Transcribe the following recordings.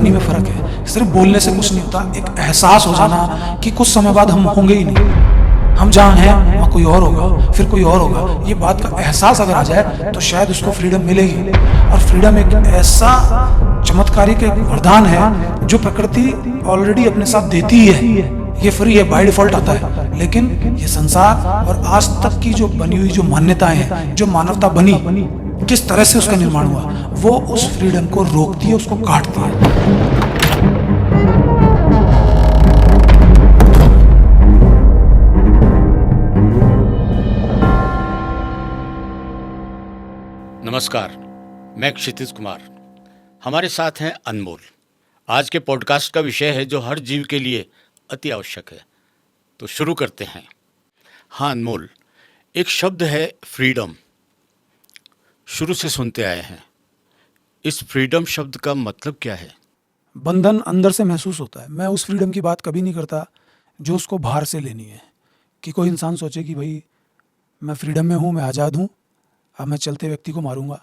करनी में फ़र्क है। सिर्फ बोलने से कुछ नहीं होता, एक एहसास हो जाना कि कुछ समय बाद हम होंगे ही नहीं, हम जहाँ हैं वहाँ कोई और होगा, फिर कोई और होगा। ये बात का एहसास अगर आ जाए तो शायद उसको फ्रीडम मिलेगी। और फ्रीडम एक ऐसा चमत्कारिक एक वरदान है जो प्रकृति ऑलरेडी अपने साथ देती ही है। ये फ्री है, बाय डिफॉल्ट आता है, लेकिन ये संसार और आज तक की जो बनी हुई जो मान्यताएं हैं, जो मानवता बनी, किस तरह से उसका निर्माण हुआ, वो उस फ्रीडम को रोकती है, उसको काटती है। नमस्कार, मैं क्षितिज कुमार। हमारे साथ हैं अनमोल। आज के पॉडकास्ट का विषय है जो हर जीव के लिए अति आवश्यक है। तो शुरू करते हैं। हाँ अनमोल, एक शब्द है फ्रीडम, शुरू से सुनते आए हैं। इस फ्रीडम शब्द का मतलब क्या है? बंधन अंदर से महसूस होता है। मैं उस फ्रीडम की बात कभी नहीं करता जो उसको बाहर से लेनी है, कि कोई इंसान सोचे कि भाई मैं फ्रीडम में हूँ, मैं आज़ाद हूँ, अब मैं चलते व्यक्ति को मारूंगा,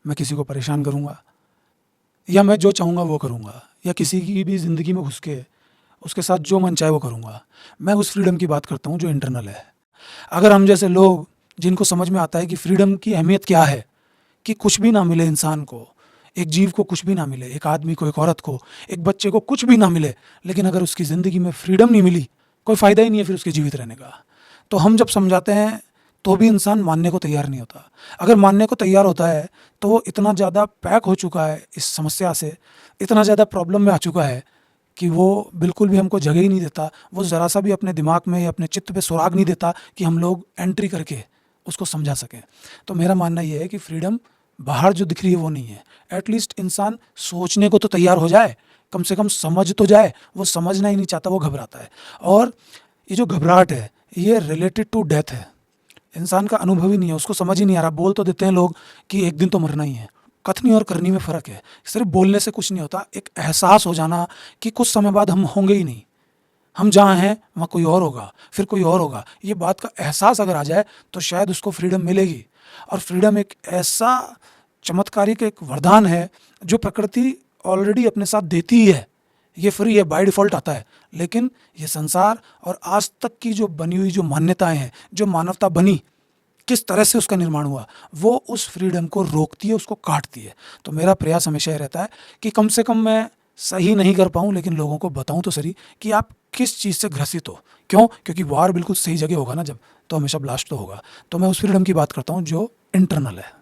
मैं किसी को परेशान करूंगा, या मैं जो चाहूँगा वो करूंगा, या किसी की भी ज़िंदगी में घुस के उसके साथ जो मन चाहे वो करूंगा। मैं उस फ्रीडम की बात करता हूँ जो इंटरनल है। अगर हम जैसे लोग जिनको समझ में आता है कि फ्रीडम की अहमियत क्या है, कि कुछ भी ना मिले इंसान को, एक जीव को कुछ भी ना मिले, एक आदमी को, एक औरत को, एक बच्चे को कुछ भी ना मिले, लेकिन अगर उसकी ज़िंदगी में फ्रीडम नहीं मिली, कोई फ़ायदा ही नहीं है फिर उसके जीवित रहने का। तो हम जब समझाते हैं तो भी इंसान मानने को तैयार नहीं होता। अगर मानने को तैयार होता है तो वो इतना ज़्यादा पैक हो चुका है इस समस्या से, इतना ज़्यादा प्रॉब्लम में आ चुका है कि वो बिल्कुल भी हमको जगह ही नहीं देता। वो ज़रा सा भी अपने दिमाग में या अपने चित्त पे सुराग नहीं देता कि हम लोग एंट्री करके उसको समझा सकें। तो मेरा मानना ये है कि फ्रीडम बाहर जो दिख रही है वो नहीं है। एटलीस्ट इंसान सोचने को तो तैयार हो जाए, कम से कम समझ तो जाए। वो समझना ही नहीं चाहता, वो घबराता है। और ये जो घबराहट है ये रिलेटेड टू डेथ है। इंसान का अनुभव ही नहीं है, उसको समझ ही नहीं आ रहा। बोल तो देते हैं लोग कि एक दिन तो मरना ही है। कथनी और करनी में फ़र्क है। सिर्फ बोलने से कुछ नहीं होता, एक एहसास हो जाना कि कुछ समय बाद हम होंगे ही नहीं, हम जहाँ हैं वहाँ कोई और होगा, फिर कोई और होगा। ये बात का एहसास अगर आ जाए तो शायद उसको फ्रीडम मिलेगी। और फ्रीडम एक ऐसा चमत्कारिक एक वरदान है जो प्रकृति ऑलरेडी अपने साथ देती ही है। ये फ्री है, बाय डिफ़ॉल्ट आता है, लेकिन ये संसार और आज तक की जो बनी हुई जो मान्यताएं हैं, जो मानवता बनी, किस तरह से उसका निर्माण हुआ, वो उस फ्रीडम को रोकती है, उसको काटती है। तो मेरा प्रयास हमेशा ये रहता है कि कम से कम मैं सही नहीं कर पाऊँ, लेकिन लोगों को बताऊँ तो सही कि आप किस चीज़ से ग्रसित हो। क्यों? क्योंकि वार बिल्कुल सही जगह होगा ना जब, तो हमेशा ब्लास्ट तो होगा। तो मैं उस फ्रीडम की बात करता हूँ जो इंटरनल है।